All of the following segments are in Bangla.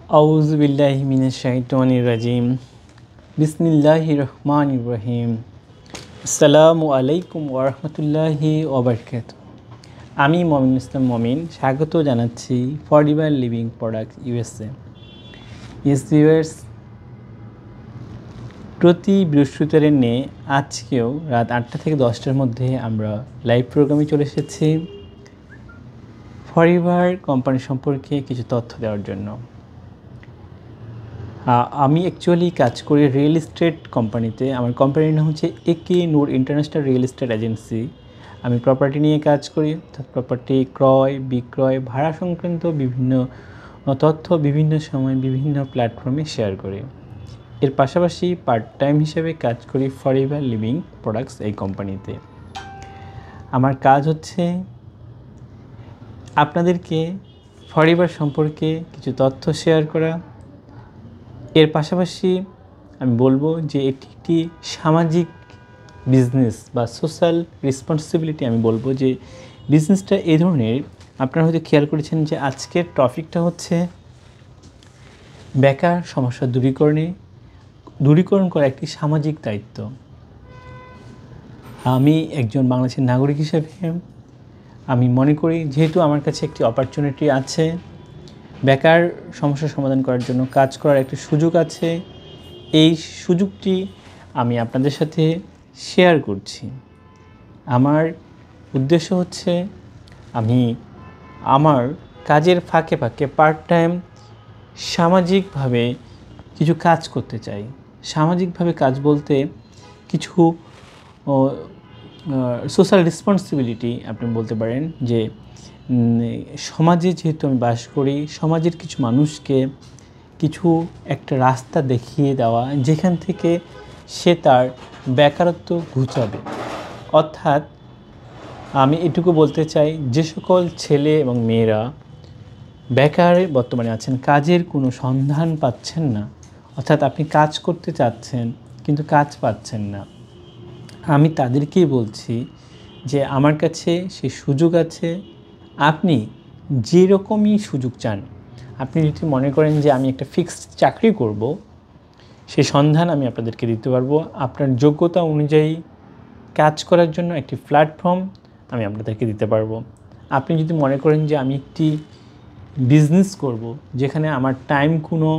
আউযু বিল্লাহি মিনাশ শাইতানির রাজিম। বিসমিল্লাহির রহমানির রহিম। আসসালামু আলাইকুম ওয়া রাহমাতুল্লাহি ওয়া বারাকাতুহু। আমি মমিনুল ইসলাম মমিন স্বাগত জানাচ্ছি forever living products USA. Viewers, প্রতি বৃহস্পতিবারে নিয়ে আজকেও রাত 8টা থেকে 10টার মধ্যে আমরা লাইভ প্রোগ্রামে চলে এসেছি ফরএভার কোম্পানি সম্পর্কে কিছু তথ্য দেওয়ার জন্য। আমি অ্যাকচুয়ালি কাজ করি রিয়েল এস্টেট কোম্পানিতে। আমার কোম্পানির নাম হচ্ছে একে নূর ইন্টারন্যাশনাল রিয়েল এস্টেট এজেন্সি। আমি প্রপার্টি নিয়ে কাজ করি, অর্থাৎ প্রপার্টি ক্রয় বিক্রয় ভাড়া সংক্রান্ত বিভিন্ন তথ্য বিভিন্ন সময় বিভিন্ন প্ল্যাটফর্মে শেয়ার করি। এর পাশাপাশি পার্ট টাইম হিসেবে কাজ করি ফরএভার লিভিং প্রোডাক্টস এই কোম্পানিতে। আমার কাজ হচ্ছে আপনাদেরকে ফরএভার সম্পর্কে কিছু তথ্য শেয়ার করা। এর পাশাপাশি আমি বলবো যে এটি একটি সামাজিক বিজনেস বা সোশ্যাল রেসপন্সিবিলিটি। আমি বলবো যে বিজনেসটা এই ধরনের, আপনারা হয়তো খেয়াল করেছেন যে আজকের টপিকটা হচ্ছে বেকার সমস্যা দূরীকরণ করা একটি সামাজিক দায়িত্ব। আমি একজন বাংলাদেশের নাগরিক হিসেবে আমি মনে করি, যেহেতু আমার কাছে একটি অপরচুনিটি আছে, বেকার সমস্যা সমাধান করার জন্য কাজ করার একটি সুযোগ আছে, এই সুযোগটি আমি আপনাদের সাথে শেয়ার করছি। আমার উদ্দেশ্য হচ্ছে আমি আমার কাজের ফাঁকে ফাঁকে পার্ট টাইম সামাজিকভাবে কিছু কাজ করতে চাই। সামাজিকভাবে কাজ বলতে কিছু সোশ্যাল রেসপন্সিবিলিটি আপনি বলতে পারেন, যে সমাজে যেহেতু আমি বাস করি, সমাজের কিছু মানুষকে কিছু একটা রাস্তা দেখিয়ে দেওয়া যেখান থেকে সে তার বেকারত্ব ঘুচাবে। অর্থাৎ আমি এটুকু বলতে চাই, যে সকল ছেলে এবং মেয়েরা বেকার বর্তমানে আছেন, কাজের কোনো সন্ধান পাচ্ছেন না, অর্থাৎ আপনি কাজ করতে চাচ্ছেন কিন্তু কাজ পাচ্ছেন না, আমি তাদেরকেই বলছি যে আমার কাছে সেই সুযোগ আছে। আপনি যেরকমই সুযোগ চান, আপনি যদি মনে করেন যে আমি একটা ফিক্সড চাকরি করব, সেই সন্ধান আমি আপনাদেরকে দিতে পারবো। আপনার যোগ্যতা অনুযায়ী কাজ করার জন্য একটি প্ল্যাটফর্ম আমি আপনাদেরকে দিতে পারবো। আপনি যদি মনে করেন যে আমি একটি বিজনেস করব, যেখানে আমার টাইম কোনো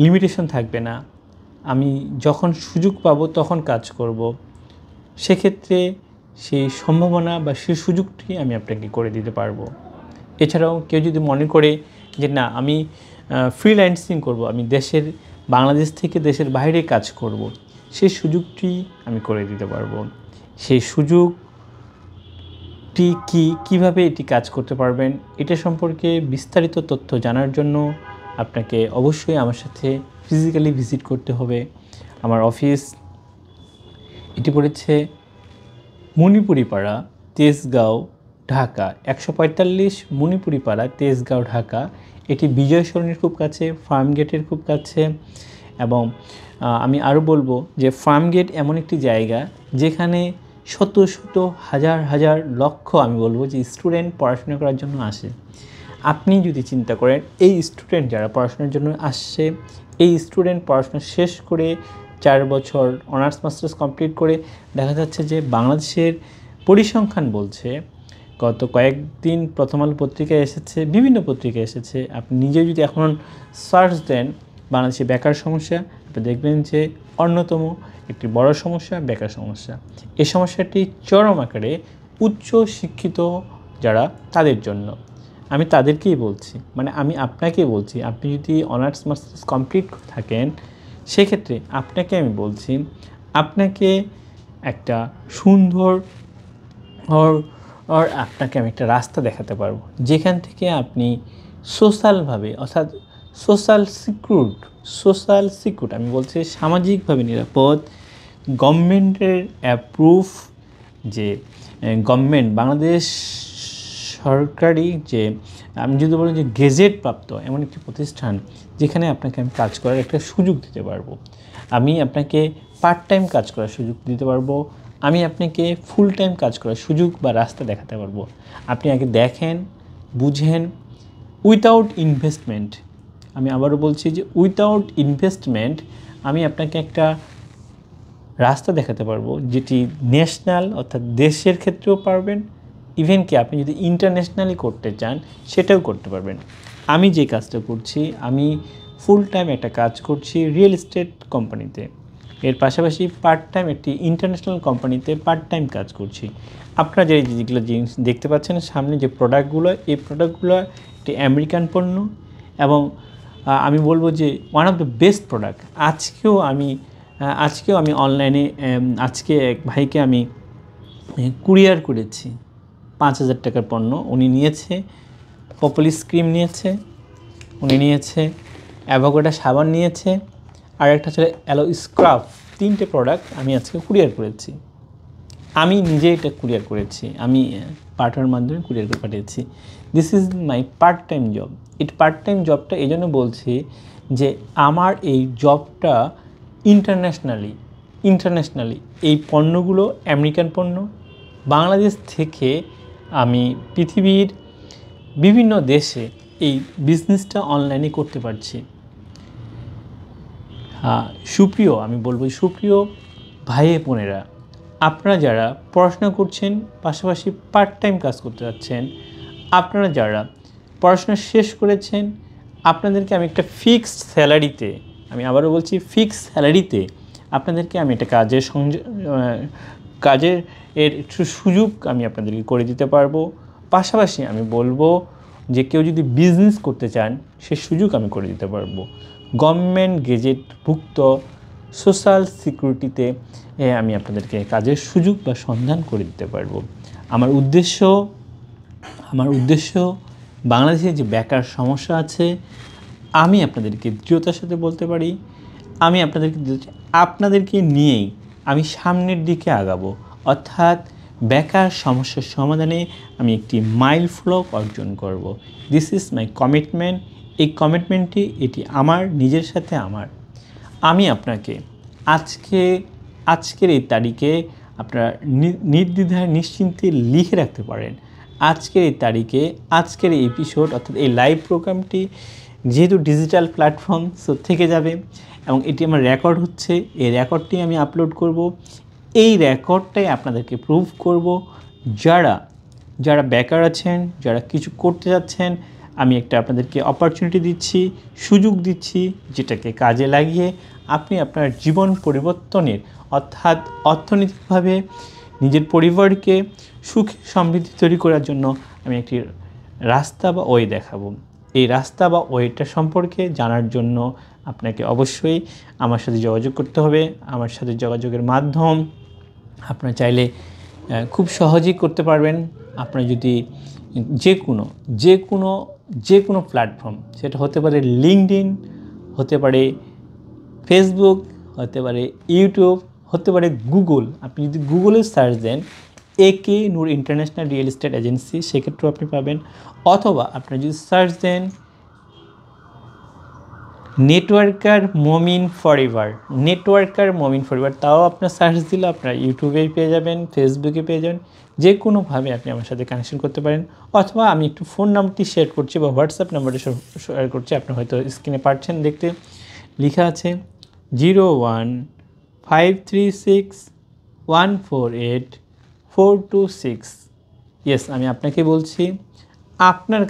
লিমিটেশন থাকবে না, আমি যখন সুযোগ পাবো তখন কাজ করব, সেক্ষেত্রে সেই সম্ভাবনা বা সেই সুযোগটি আমি আপনাকে করে দিতে পারবো। এছাড়াও কেউ যদি মনে করে যে না, আমি ফ্রিল্যান্সিং করব, আমি বাংলাদেশ থেকে দেশের বাইরে কাজ করব, সেই সুযোগটি আমি করে দিতে পারবো। সেই সুযোগটি কীভাবে এটি কাজ করতে পারবেন, এটা সম্পর্কে বিস্তারিত তথ্য জানার জন্য আপনাকে অবশ্যই আমার সাথে ফিজিক্যালি ভিজিট করতে হবে। আমার অফিস এটি পড়েছে মণিপুরিপাড়া, তেজগাঁও, ঢাকা 145 মণিপুরিপাড়া, তেজগাঁও, ঢাকা। এটি বিজয় সরণির খুব কাছে, ফার্ম গেটের খুব কাছে। এবং আমি আরও বলবো যে ফার্ম গেট এমন একটি জায়গা যেখানে শত শত হাজার হাজার লক্ষ, আমি বলবো যে স্টুডেন্ট পড়াশোনা করার জন্য আসে। আপনি যদি চিন্তা করেন, এই স্টুডেন্ট যারা পড়াশোনার জন্য আসছে, এই স্টুডেন্ট পড়াশোনা শেষ করে 4 বছর অনার্স মাস্টার্স কমপ্লিট করে দেখা যাচ্ছে যে বাংলাদেশের পরিসংখ্যান বলছে, গত কয়েকদিন প্রথম আলো পত্রিকায় এসেছে, বিভিন্ন পত্রিকায় এসেছে, আপনি নিজে যদি এখন সার্চ দেন বাংলাদেশে বেকার সমস্যা, আপনি দেখবেন যে অন্যতম একটি বড় সমস্যা বেকার সমস্যা। এই সমস্যাটি চরম আকারে উচ্চ শিক্ষিত যারা, তাদের জন্য। আমি তাদেরকেই বলছি, মানে আমি আপনাকেই বলছি, আপনি যদি অনার্স মাস্টার্স কমপ্লিট থাকেন, সেক্ষেত্রে আপনাকে আমি বলছি, আপনাকে একটা সুন্দর আপনাকে আমি একটা রাস্তা দেখাতে পারবো, যেখান থেকে আপনি সোশ্যালভাবে, অর্থাৎ সোশ্যাল সিকিউর, আমি বলছি সামাজিকভাবে নিরাপদ, গভর্নমেন্টের অ্যাপ্রুভ, যে গভর্নমেন্ট বাংলাদেশ সরকারি, যে আমি যদি বলি যে গেজেট প্রাপ্ত এমন একটি প্রতিষ্ঠান, যেখানে আপনাকে আমি কাজ করার একটা সুযোগ দিতে পারবো। আমি আপনাকে পার্ট টাইম কাজ করার সুযোগ দিতে পারবো, আমি আপনাকে ফুল টাইম কাজ করার সুযোগ বা রাস্তা দেখাতে পারবো। আপনি আগে দেখেন, বুঝেন, উইথাউট ইনভেস্টমেন্ট আমি আবারও বলছি যে উইথাউট ইনভেস্টমেন্ট আমি আপনাকে একটা রাস্তা দেখাতে পারবো, যেটি ন্যাশনাল অর্থাৎ দেশের ক্ষেত্রেও পারবেন, ইভেন কি আপনি যদি ইন্টারন্যাশনালি করতে চান সেটাও করতে পারবেন। আমি যে কাজটা করছি, আমি ফুল টাইম একটা কাজ করছি রিয়েল এস্টেট কোম্পানিতে, এর পাশাপাশি পার্ট টাইম একটি ইন্টারন্যাশনাল কোম্পানিতে পার্ট টাইম কাজ করছি। আপনারা যেগুলো জিনিস দেখতে পাচ্ছেন সামনে যে প্রোডাক্টগুলো, এই প্রোডাক্টগুলো একটি আমেরিকান পণ্য এবং আমি বলবো যে one of the best product. আজকেও আমি অনলাইনে আজকে এক ভাইকে আমি কুরিয়ার করেছি 5,000 টাকার পণ্য। উনি নিয়েছে পপুলিস ক্রিম নিয়েছে, উনি নিয়েছে অ্যাভোকাডো সাবান নিয়েছে, আর একটা ছিল অ্যালো স্ক্রাব। 3টে প্রোডাক্ট আমি আজকে কুরিয়ার করেছি। আমি নিজে এটা কুরিয়ার করেছি, আমি পার্টনার মাধ্যমে কুরিয়ার করে পাঠিয়েছি। This is my part time job. এই পার্ট টাইম জবটা এই জন্য বলছি যে আমার এই জবটা ইন্টারন্যাশনালি এই পণ্যগুলো আমেরিকান পণ্য, বাংলাদেশ থেকে আমি পৃথিবীর বিভিন্ন দেশে এই বিজনেসটা অনলাইনে করতে পারছি। আমি বলবো সুপ্রিয় ভাই বোনেরা, আপনারা যারা পড়াশোনা করছেন পাশাপাশি পার্ট টাইম কাজ করতে যাচ্ছেন, আপনারা যারা পড়াশোনা শেষ করেছেন, আপনাদেরকে আমি একটা ফিক্সড স্যালারিতে, আমি আবারও বলছি ফিক্সড স্যালারিতে আপনাদেরকে আমি একটা কাজের একটু সুযোগ আমি আপনাদেরকে করে দিতে পারবো। পাশাপাশি আমি বলবো যে কেউ যদি বিজনেস করতে চান সে সুযোগ আমি করে দিতে পারবো। গভর্নমেন্ট গেজেটভুক্ত সোশ্যাল সিকিউরিটিতে আমি আপনাদেরকে কাজের সুযোগ বা সন্ধান করে দিতে পারবো। আমার উদ্দেশ্য বাংলাদেশে যে বেকার সমস্যা আছে, আমি আপনাদেরকে দৃঢ়তার সাথে বলতে পারি, আমি আপনাদেরকে নিয়েই আমি সামনের দিকে আগাবো, অর্থাৎ বেকার সমস্যার সমাধানে আমি একটি মাইলফলক অর্জন করব। This is my commitment. এই কমিটমেন্টটি এটি আমার নিজের সাথে আমি আপনাকে আজকের এই তারিখে আপনারা নির্দ্বিধায় নিশ্চিন্তে লিখে রাখতে পারেন। আজকের এই তারিখে আজকের এই এপিসোড অর্থাৎ এই লাইভ প্রোগ্রামটি যেহেতু ডিজিটাল প্ল্যাটফর্ম থেকে যাবে এবং এটি আমার রেকর্ড হচ্ছে, এই রেকর্ডটি আমি আপলোড করব। এই রেকর্ডটাই আপনাদেরকে প্রুভ করব যারা বেকার আছেন, যারা কিছু করতে যাচ্ছেন, আমি একটা আপনাদেরকে অপরচুনিটি দিচ্ছি, সুযোগ দিচ্ছি, যেটাকে কাজে লাগিয়ে আপনি আপনার জীবন পরিবর্তনের অর্থাৎ অর্থনৈতিকভাবে নিজের পরিবারকে সুখ সমৃদ্ধি তৈরি করার জন্য আমি একটি রাস্তা বা ওয়ে দেখাবো। এই রাস্তা বা ওয়েটা সম্পর্কে জানার জন্য আপনাকে অবশ্যই আমার সাথে যোগাযোগ করতে হবে। আমার সাথে যোগাযোগের মাধ্যম আপনারা চাইলে খুব সহজেই করতে পারবেন। আপনারা যদি যে কোনো প্ল্যাটফর্ম, সেটা হতে পারে লিঙ্কডইন, হতে পারে ফেসবুক, হতে পারে ইউটিউব, হতে পারে গুগল। আপনি যদি গুগলে সার্চ দেন AK নূর ইন্টারন্যাশনাল রিয়েল এস্টেট এজেন্সি, সেক্ষেত্রেও আপনি পাবেন। অথবা আপনারা যদি সার্চ দেন নেটওয়ার্কার মমিন ফরএভার, তাও আপনার সার্চ দিলে আপনারা ইউটিউবে পেয়ে যাবেন, ফেসবুকে পেয়ে যাবেন। যে কোনোভাবে আপনি আমার সাথে কানেকশন করতে পারেন। অথবা আমি একটু ফোন নাম্বারটি শেয়ার করছি বা হোয়াটসঅ্যাপ নাম্বারটি শেয়ার করছি, আপনি হয়তো স্ক্রিনে পাচ্ছেন দেখতে, লেখা আছে 0153614842 ইয়েস, আমি আপনাকে বলছি, আপনার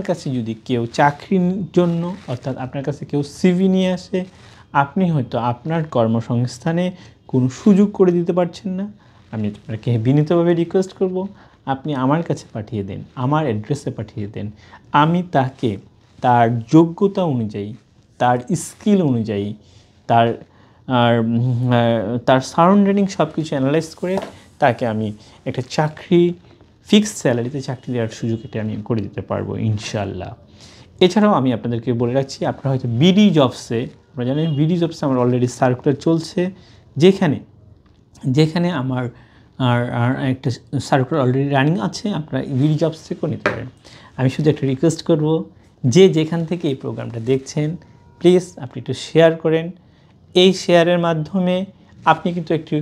কাছে যদি কেউ চাকরির জন্য অর্থাৎ আপনার কাছে কেউ সিভি নিয়ে আসে, আপনি হয়তো আপনার কর্মসংস্থানে কোনো সুযোগ করে দিতে পারছেন না, আমি আপনাকে বিনীতভাবে রিকোয়েস্ট করব আপনি আমার কাছে পাঠিয়ে দেন, আমার অ্যাড্রেসে পাঠিয়ে দেন। আমি তাকে তার যোগ্যতা অনুযায়ী, তার স্কিল অনুযায়ী, তার সারাউন্ডিং সব কিছু অ্যানালাইজ করে তাকে আমি একটা ফিক্সড স্যালারিতে চাকরি দেওয়ার সুযোগ এটা আমি করে দিতে পারবো ইনশাল্লাহ। এছাড়াও আমি আপনাদেরকে বলে রাখছি, আপনারা হয়তো বিডি জবসে, আপনারা জানেন বিডি জবসে আমার অলরেডি সার্কুলার চলছে, যেখানে আমার একটা সার্কুলার অলরেডি রানিং আছে, আপনারা বিডি জবস থেকেও নিতে পারেন। আমি শুধু একটা রিকোয়েস্ট করব, যেখান থেকে এই প্রোগ্রামটা দেখছেন, প্লিজ আপনি একটু শেয়ার করেন। এই শেয়ারের মাধ্যমে আপনি কিন্তু একটি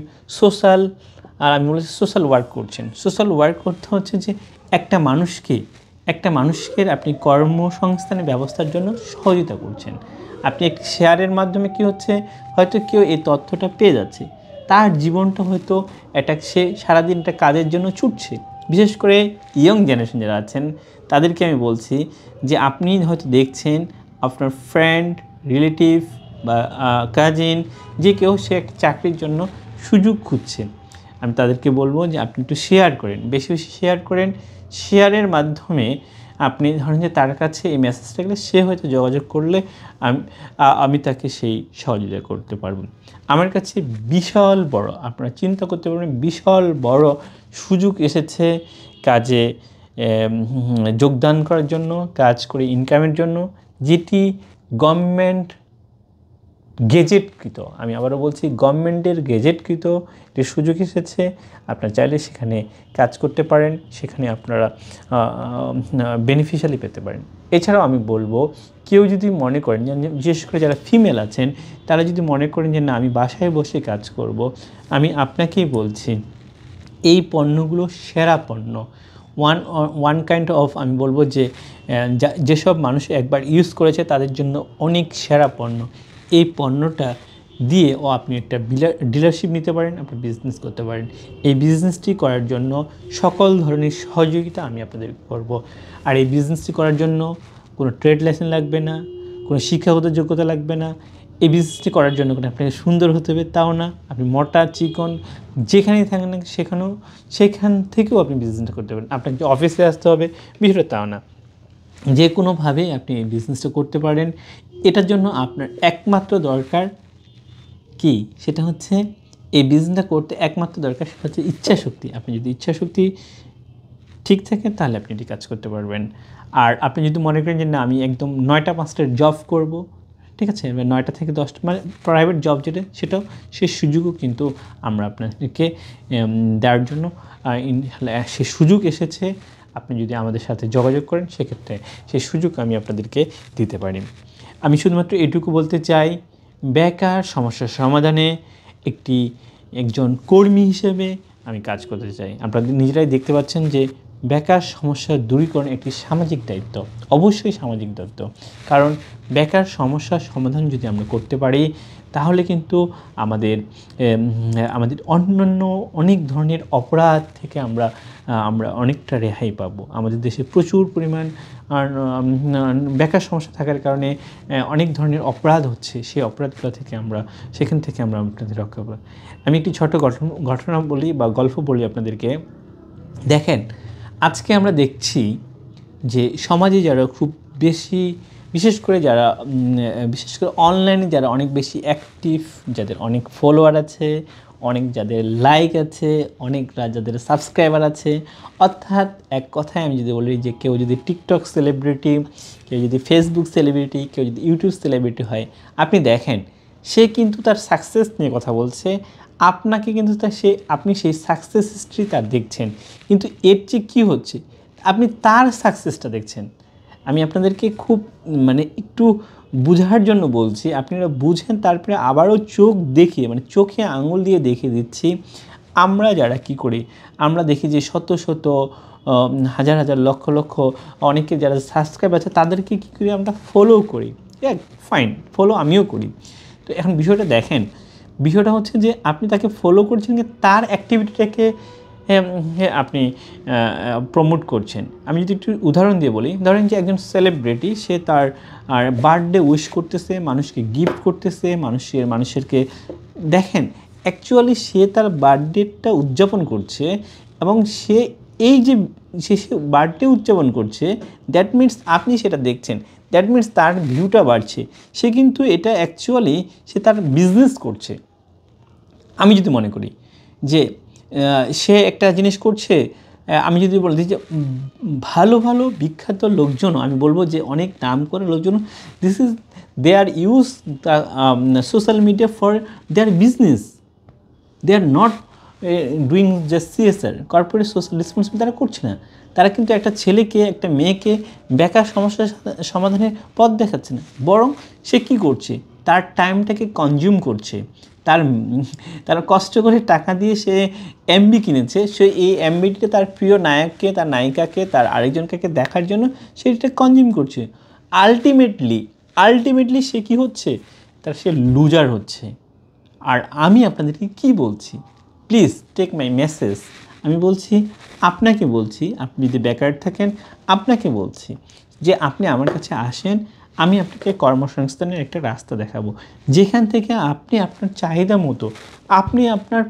আমি বলেছি সোশ্যাল ওয়ার্ক করছেন। সোশ্যাল ওয়ার্ক করতে হচ্ছে যে একটা মানুষকে একটা মানুষকে আপনি কর্মসংস্থানের ব্যবস্থার জন্য সহযোগিতা করছেন। আপনি একটি শেয়ারের মাধ্যমে কি হচ্ছে, হয়তো কেউ এই তথ্যটা পেয়ে যাচ্ছে, তার জীবনটা হয়তো সে সারাদিন একটা কাজের জন্য ছুটছে। বিশেষ করে ইয়ং জেনারেশন যারা আছেন তাদেরকে আমি বলছি যে আপনি হয়তো দেখছেন আপনার ফ্রেন্ড, রিলেটিভ বা কাজিন যে কেউ সে একটা চাকরির জন্য সুযোগ খুঁজছে। আমি তাদেরকে বলবো যে আপনি একটু শেয়ার করেন, বেশি বেশি শেয়ার করেন। শেয়ারের মাধ্যমে আপনি ধরেন যে তার কাছে এই মেসেজটা গেলে সে হয়তো যোগাযোগ করলে আমি তাকে সেই সহযোগিতা করতে পারবো। আমার কাছে বিশাল বড়, আপনারা চিন্তা করতে পারবেন, বিশাল বড় সুযোগ এসেছে কাজে যোগদান করার জন্য, কাজ করে ইনকামের জন্য, যেটি গভর্নমেন্ট গেজেটকৃত। আমি আবারও বলছি, গভর্নমেন্টের গেজেটকৃত একটি সুযোগ এসেছে। আপনারা চাইলে সেখানে কাজ করতে পারেন, সেখানে আপনারা বেনিফিশিয়ালি পেতে পারেন। এছাড়াও আমি বলবো, কেউ যদি মনে করেন, বিশেষ করে যারা ফিমেল আছেন, তারা যদি মনে করেন যে না আমি বাসায় বসে কাজ করব, আমি আপনাকেই বলছি এই পণ্যগুলো সেরা পণ্য। ওয়ান কাইন্ড অফ, আমি বলবো যে যেসব মানুষ একবার ইউজ করেছে তাদের জন্য অনেক সেরা পণ্য। এই পণ্যটা দিয়ে আপনি একটা ডিলারশিপ নিতে পারেন, আপনি বিজনেস করতে পারেন। এই বিজনেসটি করার জন্য সকল ধরনের সহযোগিতা আমি আপনাদের করব। আর এই বিজনেসটি করার জন্য কোনো ট্রেড লাইসেন্স লাগবে না, কোনো শিক্ষাগত যোগ্যতা লাগবে না। এই বিজনেসটি করার জন্য কোনো আপনাকে সুন্দর হতে হবে তাও না, আপনি মোটা চিকন যেখানেই থাকেন না সেখান থেকেও আপনি বিজনেসটা করতে পারেন। আপনাকে যে অফিসে আসতে হবে বিষয়টা তাও না, যে কোনোভাবেই আপনি এই বিজনেসটা করতে পারেন। এটার জন্য আপনার একমাত্র দরকার কি, সেটা হচ্ছে এই বিজনেসটা করতে একমাত্র দরকার সেটা হচ্ছে ইচ্ছাশক্তি। আপনি যদি ইচ্ছাশক্তি ঠিক থাকে তাহলে আপনি এটি কাজ করতে পারবেন। আর আপনি যদি মনে করেন যে না আমি একদম 9টা 5টার জব করব, ঠিক আছে, 9টা থেকে 10টা, মানে প্রাইভেট জব যেটা, সেটাও সে সুযোগও কিন্তু আমরা আপনাদেরকে দেওয়ার জন্য সে সুযোগ এসেছে। আপনি যদি আমাদের সাথে যোগাযোগ করেন সেক্ষেত্রে সেই সুযোগ আমি আপনাদেরকে দিতে পারি। আমি শুধুমাত্র এটুকু বলতে চাই, বেকার সমস্যার সমাধানে একজন কর্মী হিসেবে আমি কাজ করতে চাই। আপনারা নিজেরাই দেখতে পাচ্ছেন যে বেকার সমস্যা দূরীকরণ একটি সামাজিক দায়িত্ব, অবশ্যই সামাজিক দায়িত্ব। কারণ বেকার সমস্যার সমাধান যদি আমরা করতে পারি তাহলে কিন্তু আমাদের অন্যান্য অনেক ধরনের অপরাধ থেকে আমরা অনেকটা রেহাই পাবো। আমাদের দেশে প্রচুর পরিমাণ বেকার সমস্যা থাকার কারণে অনেক ধরনের অপরাধ হচ্ছে, সেই অপরাধগুলো থেকে সেখান থেকে আমরা আপনাদের রক্ষা পাবো। আমি একটি ছোট ঘটনা বলি বা গল্প বলি আপনাদেরকে। দেখেন, আজকে আমরা দেখছি যে সমাজে যারা খুব বেশি, বিশেষ করে অনলাইনে যারা অনেক বেশি অ্যাক্টিভ, যাদের অনেক ফলোয়ার আছে, অনেক যাদের লাইক আছে, যাদের সাবস্ক্রাইবার আছে, অর্থাৎ এক কথায় আমি যদি বলি যে কেউ যদি টিকটক সেলিব্রিটি, কেউ যদি ফেসবুক সেলিব্রিটি, কেউ যদি ইউটিউব সেলিব্রিটি হয়, আপনি দেখেন সে কিন্তু তার সাকসেস নিয়ে কথা বলছে, আপনাকে কিন্তু আপনি সেই সাকসেস হিস্ট্রি তার দেখছেন, কিন্তু এর চেয়ে কী হচ্ছে আপনি তার সাকসেসটা দেখছেন। আমি আপনাদেরকে খুব একটু বোঝার জন্য বলছি, আপনারা বুঝেন, তারপরে আবারও চোখে আঙুল দিয়ে দেখিয়ে দিচ্ছি। আমরা যারা কি করি, আমরা দেখি যে শত শত হাজার হাজার লক্ষ লক্ষ অনেকে যারা সাবস্ক্রাইব আছে তাদেরকে কী করি, আমরা ফলো করি। ফাইন, ফলো আমিও করি। তো এখন বিষয়টা হচ্ছে যে আপনি তাকে ফলো করছেন, তার অ্যাক্টিভিটিটাকে আপনি প্রমোট করছেন। আমি যদি একটু উদাহরণ দিয়ে বলি, ধরেন যে একজন সেলিব্রিটি, সে তার বার্থডে উইশ করতেছে, মানুষকে গিফট করতেছে, মানুষেরকে দেখেন অ্যাকচুয়ালি সে তার বার্থডেটা উদযাপন করছে, এবং সে বার্থডে উদযাপন করছে, দ্যাট মিনস আপনি সেটা দেখছেন, দ্যাট মিনস তার ভিউটা বাড়ছে। সে কিন্তু এটা অ্যাকচুয়ালি সে তার বিজনেস করছে। আমি যদি মনে করি যে সে একটা জিনিস করছে, আমি যদি বলি যে ভালো ভালো বিখ্যাত লোকজন, আমি বলবো যে অনেক নাম করে লোকজন, they are use social media for their business, they are not doing just CSR, corporate social responsibility তারা করছে না। তারা কিন্তু একটা ছেলেকে, একটা মেয়েকে বেকার সমস্যার সমাধানের পথ দেখাচ্ছে না, বরং সে কী করছে, তার টাইমটাকে কনজিউম করছে, তারা কষ্ট করে টাকা দিয়ে সে এমবি কিনেছে, সে এই এমবিটিতে তার প্রিয় নায়ককে, তার নায়িকাকে, তার আরেকজনকে দেখার জন্য সে এটা কনজিউম করছে। আলটিমেটলি সে কী হচ্ছে, সে লুজার হচ্ছে। আর আমি আপনাদেরকে কি বলছি, প্লিজ টেক মাই মেসেজ। আমি বলছি, আপনাকে বলছি, আপনি যদি বেকার থাকেন আপনাকে বলছি যে আপনি আমার কাছে আসেন, আমি আপনাকে কর্মসংস্থানের একটা রাস্তা দেখাবো, যেখান থেকে আপনি আপনার চাহিদা মতো, আপনি আপনার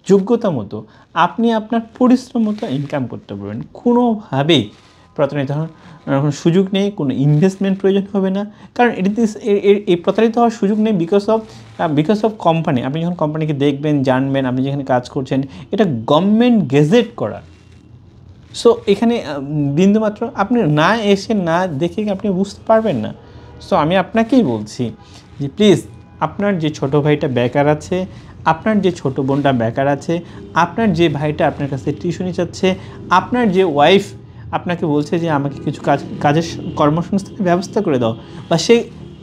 যোগ্যতা মতো, আপনি আপনার পরিশ্রম মতো ইনকাম করতে পারবেন। কোনোভাবেই প্রতারিত হওয়ার সুযোগ নেই, কোনো ইনভেস্টমেন্ট প্রয়োজন হবে না। কারণ এই প্রতারিত হওয়ার সুযোগ নেই বিকজ অফ কোম্পানি। আপনি যখন কোম্পানিকে দেখবেন, জানবেন, আপনি যেখানে কাজ করছেন এটা গভর্নমেন্ট গেজেট করা। সো এখানে বিন্দুমাত্র আপনি না এসে না দেখে আপনি বুঝতে পারবেন না। সো আমি আপনাকেই বলছি যে প্লিজ, আপনার যে ছোটো ভাইটা বেকার আছে, আপনার যে ছোটো বোনটা বেকার আছে, আপনার যে ভাইটা আপনার কাছে টিউশনি চাচ্ছে, আপনার যে ওয়াইফ আপনাকে বলছে যে আমাকে কিছু কাজের কর্মসংস্থানের ব্যবস্থা করে দাও, বা সে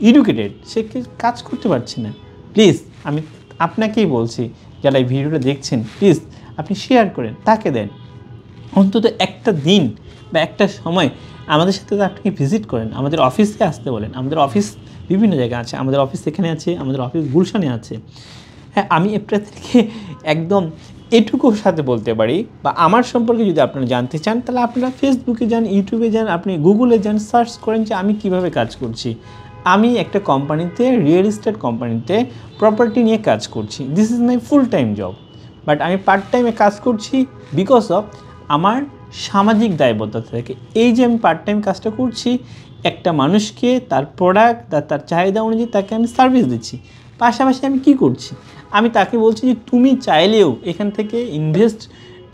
এডুকেটেড, সে কাজ করতে পারছে না, প্লিজ আমি আপনাকেই বলছি, যারা এই ভিডিওটা দেখছেন প্লিজ আপনি শেয়ার করেন, তাকে দেন। অন্তত একটা দিন বা একটা সময় আমাদের সাথে আপনাকে ভিজিট করেন, আমাদের অফিসে আসতে বলেন। আমাদের অফিস বিভিন্ন জায়গায় আছে, আমাদের অফিস এখানে আছে, আমাদের অফিস গুলশানে আছে। হ্যাঁ, আমি আপনাদেরকে একদম এটুকুর সাথে বলতে পারি, বা আমার সম্পর্কে যদি আপনারা জানতে চান তাহলে আপনারা ফেসবুকে যান, ইউটিউবে যান, আপনি গুগলে যান, সার্চ করেন যে আমি কিভাবে কাজ করছি। আমি একটা কোম্পানিতে, রিয়েল এস্টেট কোম্পানিতে প্রপার্টি নিয়ে কাজ করছি। This is my full time job, but আমি পার্ট টাইমে কাজ করছি বিকজ অফ আমার সামাজিক দায়বদ্ধতা থেকে। এই যে আমি পার্ট টাইম কাজটা করছি, একটা মানুষকে তার প্রোডাক্ট, তার চাহিদা অনুযায়ী তাকে আমি সার্ভিস দিচ্ছি। পাশাপাশি আমি কি করছি, আমি তাকে বলছি যে তুমি চাইলেও এখান থেকে ইনভেস্ট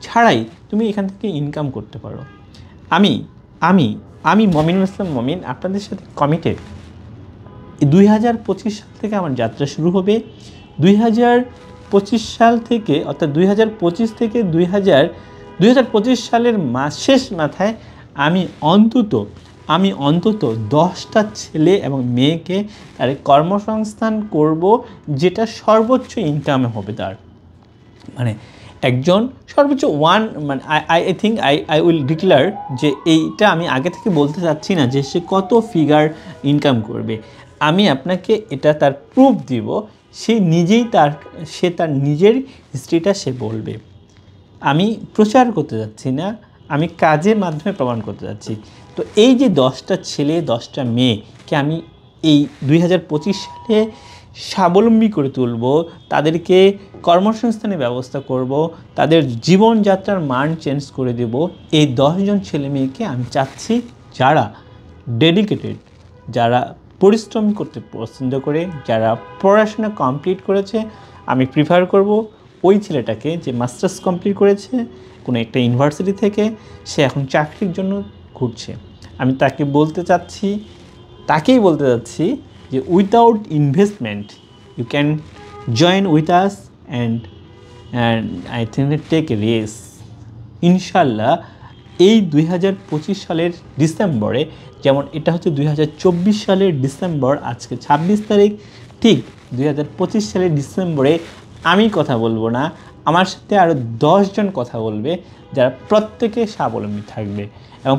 ছাড়াই তুমি এখান থেকে ইনকাম করতে পারো। আমি আমি আমি মমিনুল ইসলাম মমিন আপনাদের সাথে কমিটেড। 2025 সাল থেকে আমার যাত্রা শুরু হবে। 2025 সাল থেকে, অর্থাৎ 2025 থেকে 2025 সালের শেষ মাথায় আমি অন্তত 10টা ছেলে এবং মেয়েকে তার কর্মসংস্থান করব, যেটা সর্বোচ্চ ইনকামে হবে তার। মানে একজন সর্বোচ্চ I think I will declare যে এইটা আমি আগে থেকে বলতে চাচ্ছি না যে সে কত ফিগার ইনকাম করবে। আমি আপনাকে এটা তার প্রুফ দিব, সে তার নিজের হিস্ট্রিটা সে বলবে। আমি প্রচার করতে যাচ্ছি না, আমি কাজের মাধ্যমে প্রমাণ করতে যাচ্ছি। তো এই যে 10টা ছেলে 10টা মেয়েকে আমি এই 2025 সালে স্বাবলম্বী করে তুলব, তাদেরকে কর্মসংস্থানের ব্যবস্থা করব, তাদের জীবনযাত্রার মান চেঞ্জ করে দেব। এই 10 জন ছেলে মেয়েকে আমি চাচ্ছি যারা ডেডিকেটেড, যারা পরিশ্রম করতে পছন্দ করে, যারা পড়াশোনা কমপ্লিট করেছে। আমি প্রিফার করব ওই ছেলেটাকে যে মাস্টার্স কমপ্লিট করেছে কোনো একটা ইউনিভার্সিটি থেকে, সে এখন চাকরির জন্য ঘুরছে। আমি তাকেই বলতে চাচ্ছি যে without investment you can join with us and I think take a race. ইনশাল্লাহ এই 2025 সালের ডিসেম্বরে, যেমন এটা হচ্ছে 2024 সালের ডিসেম্বর, আজকে 26 তারিখ, ঠিক 2025 সালের ডিসেম্বরে আমি কথা বলবো না, আমার সাথে আরও 10 জন কথা বলবে, যারা প্রত্যেকে স্বাবলম্বী থাকবে এবং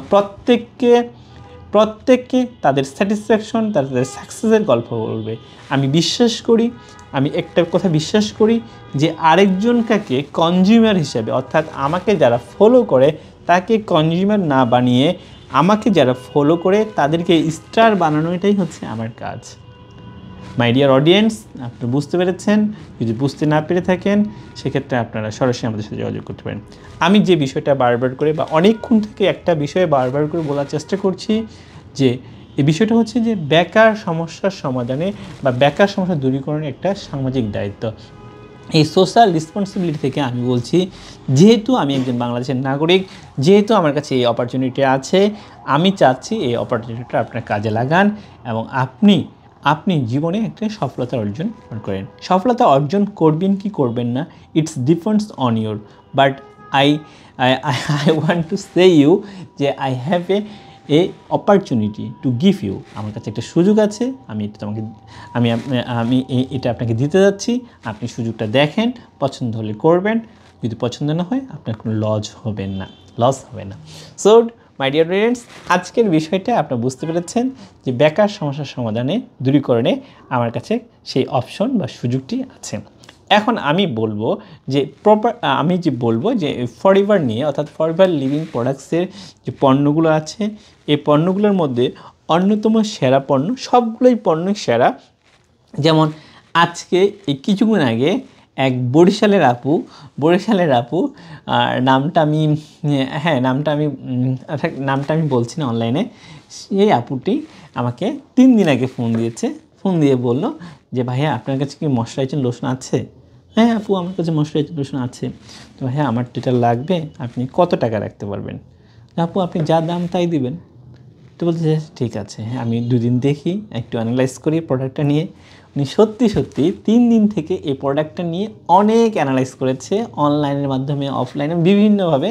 প্রত্যেককে তাদের স্যাটিসফ্যাকশন, তাদের সাকসেসের গল্প বলবে। আমি একটা কথা বিশ্বাস করি যে আরেকজনকে কনজিউমার হিসেবে, অর্থাৎ আমাকে যারা ফলো করে তাকে কনজিউমার না বানিয়ে, আমাকে যারা ফলো করে তাদেরকে স্টার বানানোটাই হচ্ছে আমার কাজ। মাই ডিয়ার অডিয়েন্স, আপনি বুঝতে পেরেছেন? যদি বুঝতে না পেরে থাকেন সেক্ষেত্রে আপনারা সরাসরি আমাদের সাথে যোগাযোগ করতে পারেন। আমি যে বিষয়টা বারবার করে বা অনেকক্ষণ থেকে একটা বিষয়ে বারবার করে বলার চেষ্টা করছি যে এই বিষয়টা হচ্ছে যে বেকার সমস্যার সমাধানে বা বেকার সমস্যা দূরীকরণের একটা সামাজিক দায়িত্ব। এই সোশ্যাল রেসপন্সিবিলিটি থেকে আমি বলছি, যেহেতু আমি একজন বাংলাদেশের নাগরিক, যেহেতু আমার কাছে এই অপরচুনিটি আছে, আমি চাচ্ছি এই অপরচুনিটিটা আপনার কাজে লাগান এবং আপনি জীবনে একটা সফলতা অর্জন করেন। সফলতা অর্জন করবেন কি করবেন না, it's depends on but I want to say you যে I have a opportunity to give you, আমার কাছে একটা সুযোগ আছে, আমি এটা তোমাকে আমি আমি এটা আপনাকে দিতে যাচ্ছি, আপনি সুযোগটা দেখেন, পছন্দ হলে করবেন, যদি পছন্দ না হয় আপনার কোনো লস হবে না। সো মাই ডিয়ার ফ্রেন্ডস, আজকের বিষয়টা আপনারা বুঝতে পেরেছেন যে বেকার সমস্যার সমাধানে দূরীকরণে আমার কাছে সেই অপশন বা সুযোগটি আছে। এখন আমি বলবো যে ফরএভার নিয়ে, অর্থাৎ ফরএভার লিভিং প্রোডাক্টসের যে পণ্যগুলো আছে, এই পণ্যগুলোর মধ্যে অন্যতম সেরা পণ্য, সবগুলোই পণ্য সেরা। যেমন আজকে এই কিছুক্ষণ আগে এক বরিশালের আপু নামটা আমি বলছি না অনলাইনে, সেই আপুটি আমাকে 3 দিন আগে ফোন দিয়ে বলল যে ভাইয়া আপনার কাছে কি ময়শ্চারাইজিং লোশন আছে? হ্যাঁ আপু, আমার কাছে ময়শ্চারাইজিং লোশন আছে। তো ভাইয়া আমার এটা লাগবে, আপনি কত টাকা রাখতে পারবেন? আপু আপনি যা দাম তাই দিবেন। তো বলতে ঠিক আছে, হ্যাঁ আমি 2 দিন দেখি, একটু অ্যানালাইজ করি প্রোডাক্টটা নিয়ে। উনি সত্যি 3 দিন থেকে এই প্রোডাক্টটা নিয়ে অনেক অ্যানালাইজ করেছে, অনলাইনের মাধ্যমে, অফলাইনে, বিভিন্নভাবে।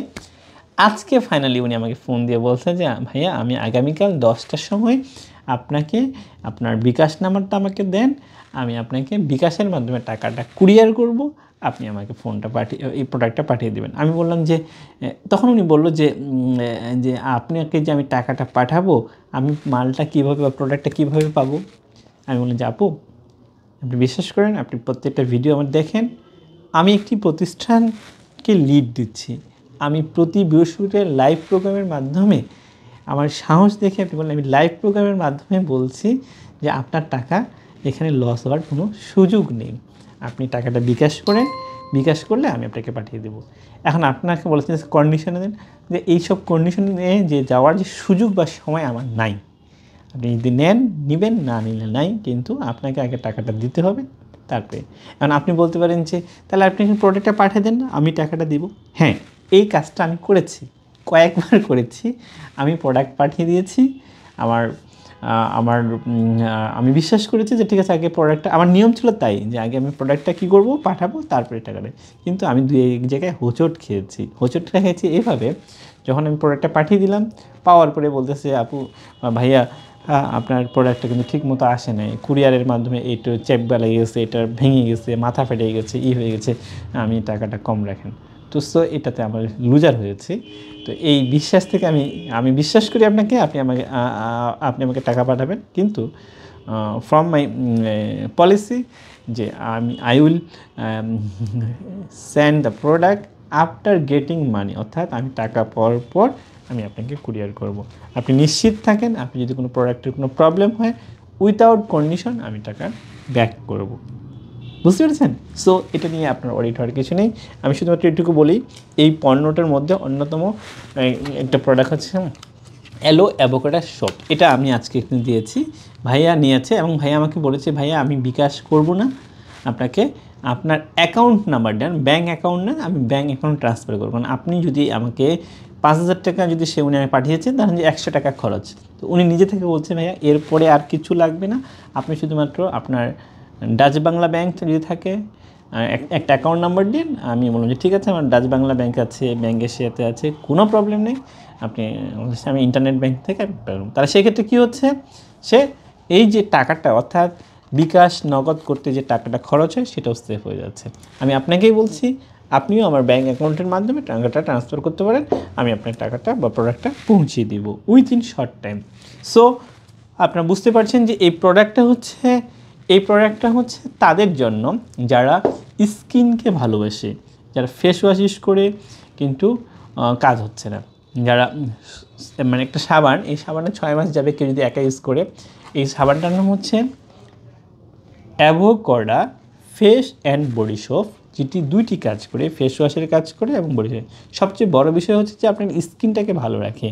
আজকে ফাইনালি উনি আমাকে ফোন দিয়ে বলছে যে ভাইয়া আমি আগামীকাল 10টার সময় আপনাকে আপনার বিকাশ নাম্বারটা আমাকে দেন, আমি আপনাকে বিকাশের মাধ্যমে টাকাটা কুরিয়ার করব, আপনি আমাকে এই প্রোডাক্টটা পাঠিয়ে দেবেন। আমি বললাম যে তখন উনি বললো যে আপনাকে যে আমি টাকাটা পাঠাবো, আমি মালটা কীভাবে বা প্রোডাক্টটা কীভাবে পাবো? আমি বললাম যে আপু আপনি বিশ্বাস করেন, আপনি প্রত্যেকটা ভিডিও আমার দেখেন, আমি একটি প্রতিষ্ঠানকে লিড দিচ্ছি, আমি প্রতি বৃহস্পতিবার লাইভ প্রোগ্রামের মাধ্যমে, আমার সাহস দেখে আপনি বললেন, আমি লাইভ প্রোগ্রামের মাধ্যমে বলছি যে আপনার টাকা এখানে লস হওয়ার কোনো সুযোগ নেই, আপনি টাকাটা বিকাশ করলে আমি আপনাকে পাঠিয়ে দেবো। এখন আপনাকে বলেছেন কন্ডিশনে দেন, যে এইসব কন্ডিশনে যে যাওয়ার যে সুযোগ বা সময় আমার নাই, আপনি যদি নেবেন, না নিলে নাই, কিন্তু আপনাকে আগে টাকাটা দিতে হবে তারপরে। এখন আপনি বলতে পারেন যে তাহলে আপনি প্রোডাক্টটা পাঠিয়ে দেন না, আমি টাকাটা দিব। হ্যাঁ, এই কাজটা আমি করেছি, কয়েকবার করেছি। আমি প্রোডাক্ট পাঠিয়ে দিয়েছি, আমি বিশ্বাস করেছি যে ঠিক আছে, আগে প্রোডাক্টটা, আমার নিয়ম ছিল তাই, যে আগে আমি প্রোডাক্টটা কী করবো, পাঠাবো, তারপরে টাকাটা। কিন্তু আমি এক জায়গায় হোঁচটটা খেয়েছি এইভাবে, যখন আমি প্রোডাক্টটা পাঠিয়ে দিলাম, পাওয়ার পরে বলতেছে আপু ভাইয়া আপনার প্রোডাক্টটা কিন্তু ঠিক মতো আসে নাই, কুরিয়ারের মাধ্যমে এইটা চেপবা লেগে গেছে, এটা ভেঙে গেছে, মাথা ফেটে গেছে, হয়ে গেছে, আমি টাকাটা কম রাখেন। তো এটাতে আমার লুজার হয়েছে। তো এই বিশ্বাস থেকে আমি বিশ্বাস করি আপনাকে, আপনি আমাকে টাকা পাঠাবেন, কিন্তু ফ্রম মাই পলিসি যে I will send the product after getting money, অর্থাৎ আমি টাকা পাওয়ার পর আমি আপনাকে কুরিয়ার করব। আপনি নিশ্চিত থাকেন, আপনি যদি কোনো প্রোডাক্টের কোনো প্রবলেম হয়, উইথাউট কন্ডিশন আমি টাকা ব্যাক করব। বুঝতে পেরেছেন? সো এটা নিয়ে আপনার অডিট হওয়ার কিছু নেই। আমি শুধুমাত্র এটুকু বলি, এই পণ্যটার মধ্যে অন্যতম একটা প্রোডাক্ট হচ্ছে অ্যালো অ্যাভোকাডো সোপ। এটা আমি আজকে দিয়েছি, ভাইয়া নিয়েছে, এবং ভাইয়া আমাকে বলেছে ভাইয়া আমি বিকাশ করব না, আপনাকে আপনার অ্যাকাউন্ট নাম্বার দেন, ব্যাঙ্ক অ্যাকাউন্ট না, আমি ব্যাঙ্ক অ্যাকাউন্ট ট্রান্সফার করব। কারণ আপনি যদি আমাকে 5,000 টাকা যদি উনি আমি পাঠিয়েছেন, তাহলে 100 টাকা খরচ। তো উনি নিজে থেকে বলছে ভাইয়া এরপরে আর কিছু লাগবে না, আপনি শুধুমাত্র আপনার ডাচ বাংলা ব্যাংক যদি থাকে একটা অ্যাকাউন্ট নাম্বার দিন। আমি বললাম যে ঠিক আছে, আমার ডাচ বাংলা ব্যাংক আছে, ব্যাংকের সাথে আছে, কোনো প্রবলেম নেই, আমি ইন্টারনেট ব্যাংক থেকে তাহলে সেক্ষেত্রে কী হচ্ছে, সে এই যে টাকাটা, অর্থাৎ বিকাশ নগদ করতে যে টাকাটা খরচ হয়, সেটাও সেভ হয়ে যাচ্ছে। আমি আপনাকেই বলছি, আপনিও আমার ব্যাঙ্ক অ্যাকাউন্টের মাধ্যমে টাকাটা ট্রান্সফার করতে পারেন, আমি আপনার টাকাটা বা প্রোডাক্টটা পৌঁছিয়ে দিব উইথিন শর্ট টাইম। সো আপনারা বুঝতে পারছেন যে এই প্রোডাক্টটা হচ্ছে তাদের জন্য যারা স্কিনকে ভালোবাসে, যারা ফেস ওয়াশ ইউজ করে কিন্তু কাজ হচ্ছে না, যারা মানে একটা সাবান, এই সাবানে 6 মাস যাবে কেউ যদি একা ইউজ করে। এই সাবানটার নাম হচ্ছে avocado face and body soap, যেটি 2টি কাজ করে, ফেস ওয়াশের কাজ করে এবং বডি ওয়াশ। সবচেয়ে বড় বিষয় হচ্ছে যে আপনার স্কিনটাকে ভালো রাখে,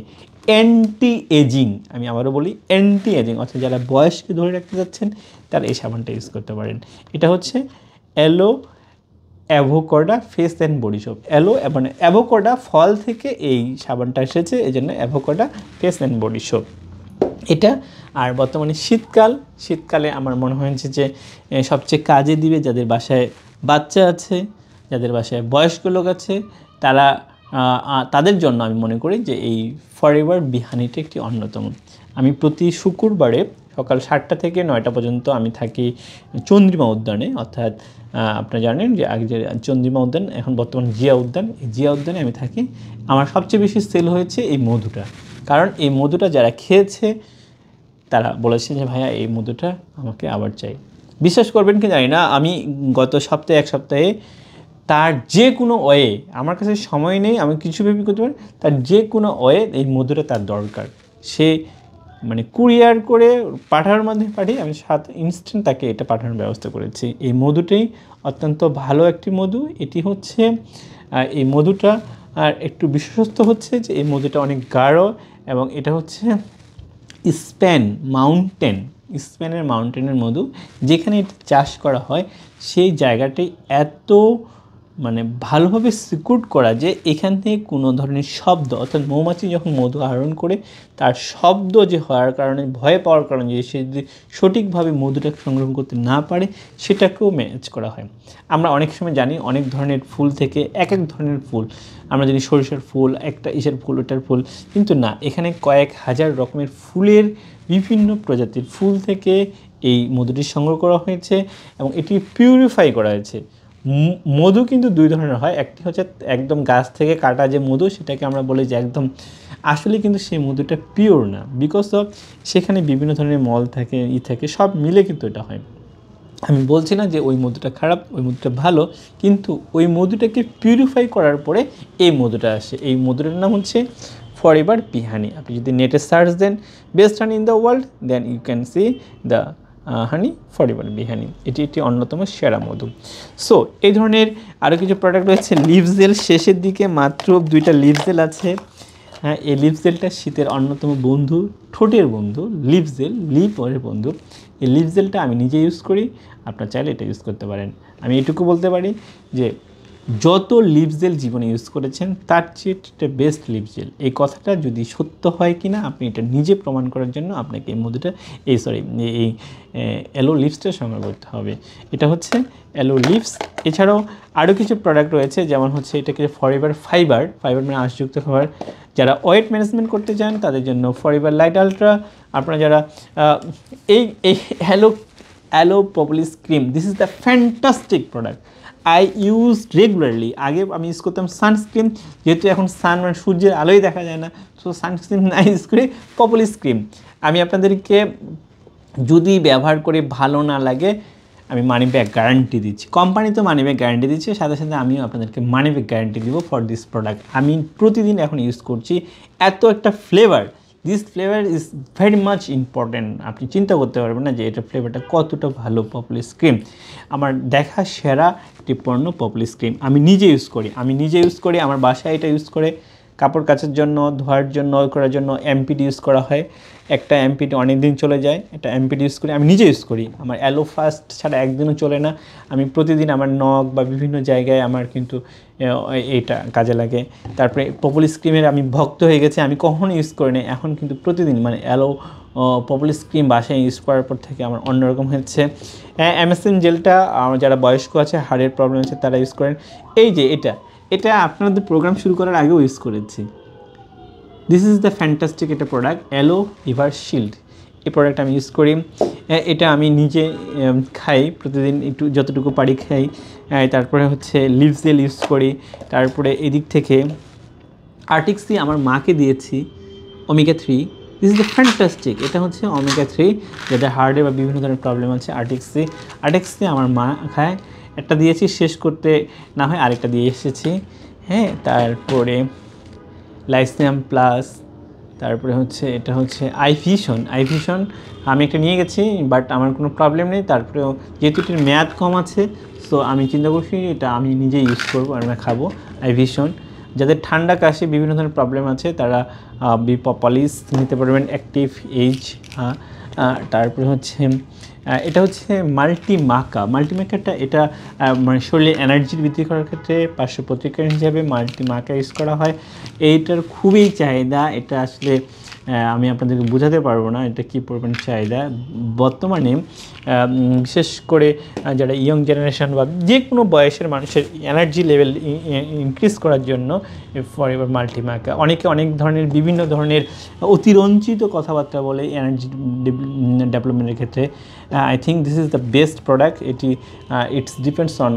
অ্যান্টি এজিং। আমি আবারও বলি অ্যান্টি এজিং, অর্থাৎ যারা বয়সকে ধরে রাখতে যাচ্ছেন তারা এই সাবানটা ইউজ করতে পারেন। এটা হচ্ছে aloe avocado face and body soap. মানে অ্যাভোকাডো ফল থেকে এই সাবানটা এসেছে, এই জন্য avocado face and body soap এটা। আর বর্তমানে শীতকালে আমার মনে হয়েছে যে সবচেয়ে কাজে দিবে যাদের বাসায় বাচ্চা আছে, যাদের বাসায় বয়স্ক লোক আছে, তারা তাদের জন্য আমি মনে করি যে এই ফরএভার বি হানিটা একটি অন্যতম। আমি প্রতি শুক্রবারে সকাল 7টা থেকে 9টা পর্যন্ত আমি থাকি চন্দ্রিমা উদ্যানে, অর্থাৎ আপনারা জানেন যে আগে যে চন্দ্রিমা উদ্যান এখন বর্তমানে জিয়া উদ্যান, এই জিয়া উদ্যানে আমি থাকি। আমার সবচেয়ে বেশি সেল হয়েছে এই মধুটা, কারণ এই মধুটা যারা খেয়েছে তারা বলেছে যে ভাইয়া এই মধুটা আমাকে আবার চাই। বিশ্বাস করবেন কি জানি না, আমি গত সপ্তাহে 1 সপ্তাহে তার যে কোনো ওয়ে, আমার কাছে সময় নেই, আমি কিছু ভেবে করতে পারি, তার যে কোনো ওয়ে এই মধুটা তার দরকার, সে মানে কুরিয়ার করে পাঠানোর মাধ্যমে পাঠিয়ে আমি ইনস্ট্যান্ট তাকে এটা পাঠানোর ব্যবস্থা করেছি। এই মধুটাই অত্যন্ত ভালো একটি মধু। এটি হচ্ছে এই মধুটা আর একটু বিশেষত্ব হচ্ছে যে এই মধুটা অনেক গাঢ়, এবং এটা হচ্ছে স্পেনের মাউন্টেনের মধু। যেখানে এটি চাষ করা হয় সেই জায়গাটি এত মানে ভালোভাবে সিকিউর করা যে এখান থেকে কোনো ধরনের শব্দ, অর্থাৎ মৌমাছি যখন মধু আহরণ করে তার শব্দ যে হওয়ার কারণে, ভয় পাওয়ার কারণে যে সে যদি সঠিকভাবে মধুটা সংগ্রহ করতে না পারে সেটাকেও ম্যানেজ করা হয়। আমরা অনেক সময় জানি অনেক ধরনের ফুল থেকে এক ধরনের ফুল, আমরা জানি সরিষার ফুল, একটা ইসের ফুল, ওটার ফুল, কিন্তু না, এখানে কয়েক হাজার রকমের ফুলের বিভিন্ন প্রজাতির ফুল থেকে এই মধুটি সংগ্রহ করা হয়েছে এবং এটি পিউরিফাই করা হয়েছে। মধু কিন্তু 2 ধরনের হয়, একটি হচ্ছে একদম গাছ থেকে কাটা যে মধু, সেটাকে আমরা বলি যে একদম, আসলে কিন্তু সেই মধুটা পিওর না, বিকজ অফ সেখানে বিভিন্ন ধরনের মল থাকে, থাকে, সব মিলে কিন্তু এটা হয়। আমি বলছি না যে ওই মধুটা খারাপ, ওই মধুটা ভালো, কিন্তু ওই মধুটাকে পিউরিফাই করার পরে এই মধুটা আসে। এই মধুটার নাম হচ্ছে ফরএভার বি হানি। আপনি যদি নেটে সার্চ দেন best honey in the world, then you can see the honey forever bee honey. এটি একটি অন্যতম সেরা মধু। সো এই ধরনের আরও কিছু প্রোডাক্ট রয়েছে। লিপ জেল, শেষের দিকে মাত্র 2টা লিপ জেল আছে। হ্যাঁ, এই লিপ জেলটা শীতের অন্যতম বন্ধু, ঠোঁটের বন্ধু। লিপ জেল, লিপের বন্ধু। এই লিপ জেলটা আমি নিজে ইউজ করি, আপনার চাইলে এটা ইউজ করতে পারেন। আমি এটুকু বলতে পারি যে যত লিপ জেল জীবনে ইউজ করেছেন তার চেয়ে এটা বেস্ট লিপ জেল। এই কথাটা যদি সত্য হয় কি না আপনি এটা নিজে প্রমাণ করার জন্য আপনাকে এই মধুটা এই অ্যালো লিপসটা সংগ্রহ করতে হবে। এটা হচ্ছে অ্যালো লিপস। এছাড়াও আরও কিছু প্রোডাক্ট রয়েছে, যেমন হচ্ছে এটাকে ফরএভার ফাইবার মানে আঁশযুক্ত খাবার। যারা ওয়েট ম্যানেজমেন্ট করতে চান তাদের জন্য ফরএভার লাইট আলট্রা। আপনারা যারা এই aloe propolis cream, this is the fantastic product. I use regularly. আগে আমি ইউজ করতাম সানস্ক্রিন, যেহেতু এখন মানে সূর্যের আলোই দেখা যায় না, সো সানস্ক্রিন না ইউজ করে পপুলিস ক্রিম। আমি আপনাদেরকে যদি ব্যবহার করে ভালো না লাগে, আমি মানি ব্যাক গ্যারান্টি দিচ্ছি। কোম্পানি তো মানি ব্যাক গ্যারান্টি দিচ্ছে, সাথে সাথে আমিও আপনাদেরকে মানি ব্যাক গ্যারান্টি দিব ফর দিস প্রোডাক্ট। আমি প্রতিদিন এখন ইউজ করছি। এত একটা flavour, this flavour is very much important. আপনি চিন্তা করতে পারবেন না যে এটা ফ্লেভারটা কতটা ভালো। পপুলিস ক্রিম আমার দেখা সেরা একটি পণ্য, পপুলিস ক্রিম। আমি নিজে ইউজ করি, আমার বাসায় এটা ইউজ করে কাপড় কাচার জন্য, ধোয়ার জন্য, করার জন্য এমপিডি ইউজ করা হয়। একটা এমপিডি অনেক দিন চলে যায়, একটা এমপিডি ইউজ করি, আমি নিজে ইউজ করি। আমার অ্যালো ফাস্ট ছাড়া একদিনও চলে না। আমি প্রতিদিন আমার নখ বা বিভিন্ন জায়গায় আমার কিন্তু এইটা কাজে লাগে। তারপরে পপুলিস ক্রিমের আমি ভক্ত হয়ে গেছি, আমি কখনো ইউজ করি না, এখন কিন্তু প্রতিদিন মানে অ্যালো পপুলিস ক্রিম বাসায় ইউজ করার পর থেকে আমার অন্যরকম হচ্ছে। এমএসএন জেলটা আমার যারা বয়স্ক আছে, হার্টের প্রবলেম আছে, তারা ইউজ করেন। এই যে এটা আপনাদের প্রোগ্রাম শুরু করার আগেও ইউজ করেছি। দিস ইজ দ্য ফ্যান্টাস্টিক একটা প্রোডাক্ট, অ্যালো লিভার শিল্ড। এই প্রোডাক্ট আমি ইউজ করি। এটা আমি নিজে খাই, প্রতিদিন একটু যতটুকু পারি খাই। তারপরে হচ্ছে লিপ জেল ইউজ করি। তারপরে এদিক থেকে আর্টিক্সি আমার মাকে দিয়েছি, omega 3। This is the fantastic. এটা হচ্ছে ওমেগা 3, যাদের হার্টে বা বিভিন্ন ধরনের প্রবলেম আছে। আর্টিক্সি আমার মা খায়। একটা দিয়েছি, শেষ করতে না হয় আরেকটা দিয়ে এসেছি। হ্যাঁ, তারপরে লাইসিয়াম প্লাস, তারপরে হচ্ছে এটা হচ্ছে আইভিশন। আমি একটা নিয়ে গেছি, বাট আমার কোনো প্রবলেম নেই। তারপরেও যেহেতু এটির মেয়াদ কম আছে, সো আমি চিন্তা করছি এটা আমি নিজে ইউজ করবো আর আমি খাবো। আইভিশন। যাদের ঠান্ডা কাশি বিভিন্ন ধরনের প্রবলেম আছে তারা পলিস নিতে পারবেন, অ্যাক্টিভ এইজ। তারপরে হচ্ছে এটা হচ্ছে মাল্টিমাকাটা। এটা মানে শরীরে এনার্জি বৃদ্ধি করার ক্ষেত্রে পার্শ্ব প্রতিক্রিয়া হিসাবে মাল্টিমাকা ইউজ করা হয়। এইটার খুবই চাহিদা। এটা আসলে আমি আপনাদেরকে বোঝাতে পারবো না এটা কী পরিমাণ চাহিদা বর্তমানে, বিশেষ করে যারা ইয়ং জেনারেশন বা যে কোনো বয়সের মানুষের এনার্জি লেভেল ইনক্রিজ করার জন্য ফরএভার মাল্টিমার্ক অনেকে অনেক ধরনের বিভিন্ন ধরনের অতিরঞ্জিত কথাবার্তা বলে এনার্জি ডেভেলপমেন্টের ক্ষেত্রে। I think this is the best product. এটি ইটস ডিপেন্ডস অন,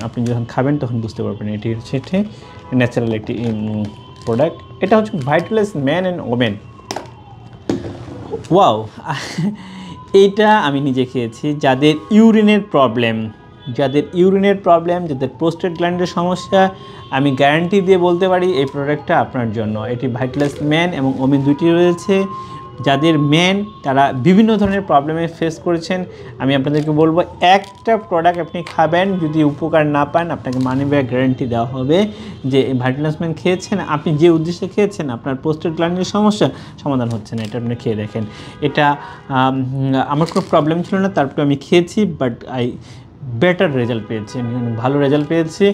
আপনি যখন খাবেন তখন বুঝতে পারবেন এটি হচ্ছে ন্যাচারাল একটি প্রোডাক্ট। এটা হচ্ছে ভাইটালাইজ ম্যান অ্যান্ড ওমেন। ওয়াও, এইটা আমি নিজে খেয়েছি। যাদের ইউরিনের প্রবলেম, যাদের প্রোস্টেট গ্ল্যান্ডের সমস্যা, আমি গ্যারান্টি দিয়ে বলতে পারি এই প্রোডাক্টটা আপনার জন্য। এটি ভাইটালাইজ ম্যান এবং ওমেন দুটি রয়েছে। যাদের মেন তারা বিভিন্ন ধরনের প্রবলেমে ফেস করেছেন, আমি আপনাদেরকে বলবো একটা প্রোডাক্ট আপনি খাবেন, যদি উপকার না পান আপনাকে মানি ব্যাক গ্যারান্টি দেওয়া হবে যে ভাইটালাইজ ম্যান খেয়েছেন, আপনি যে উদ্দেশ্যে খেয়েছেন আপনার প্রোস্টেট গ্ল্যান্ডের সমস্যা সমাধান হচ্ছে না, এটা আপনি খেয়ে দেখেন। এটা আমার কোনো প্রবলেম ছিল না, তারপরে আমি খেয়েছি, বাট বেটার রেজাল্ট পেয়েছি, আমি ভালো রেজাল্ট পেয়েছি।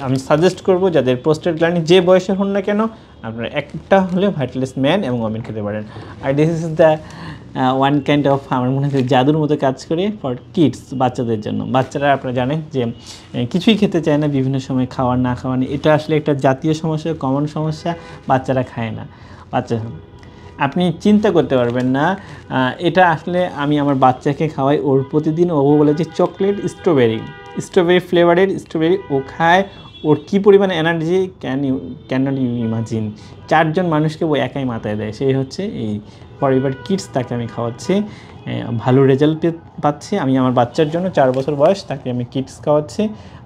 আমি সাজেস্ট করব যাদের প্রোস্টেট গ্ল্যান্ড যে বয়সের হন না কেন আপনারা একটা হলে ভাইটালাইজ ম্যান এবং ওমেন খেতে পারেন। আর this is the one kind of, আমার মনে হয় জাদুর মতো কাজ করে ফর কিডস, বাচ্চাদের জন্য। বাচ্চারা আপনারা জানেন যে কিছুই খেতে চায় না, বিভিন্ন সময় খাওয়ার না খাওয়া নিয়ে, এটা আসলে একটা জাতীয় সমস্যা, কমন সমস্যা, বাচ্চারা খায় না। আপনি চিন্তা করতে পারবেন না, এটা আসলে আমি আমার বাচ্চাকে খাওয়াই, ওর প্রতিদিন ও বলে যে চকলেট স্ট্রবেরি ফ্লেভারের স্ট্রবেরি ও খায়, ওর কী পরিমাণ energy can not you imagine. 4 জন মানুষকে ও একাই মাথায় দেয়, সেই হচ্ছে এই ফরএভার কিডস, তাকে আমি খাওয়াচ্ছি, ভালো রেজাল্ট পাচ্ছি। আমি আমার বাচ্চার জন্য 4 বছর বয়স, তাকে আমি কিডস খাওয়াচ্ছি।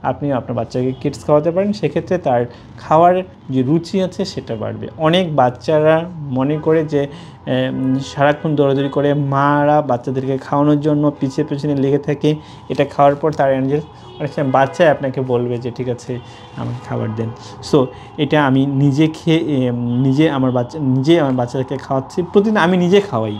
আপনিও আপনার বাচ্চাকে কিডস খাওয়াতে পারেন, সেক্ষেত্রে তার খাওয়ার যে রুচি আছে সেটা বাড়বে। অনেক বাচ্চারা মনে করে যে সারাক্ষণ দৌড়াদৌড়ি করে, মারা বাচ্চাদেরকে খাওয়ানোর জন্য পিছনে লেগে থাকে, এটা খাওয়ার পর তার এনার্জি, অনেক সময় বাচ্চাই আপনাকে বলবে যে ঠিক আছে আমাকে খাবার দেন। সো এটা আমি নিজে খেয়ে আমার বাচ্চাদেরকে খাওয়াচ্ছি, প্রতিদিন আমি নিজে খাওয়াই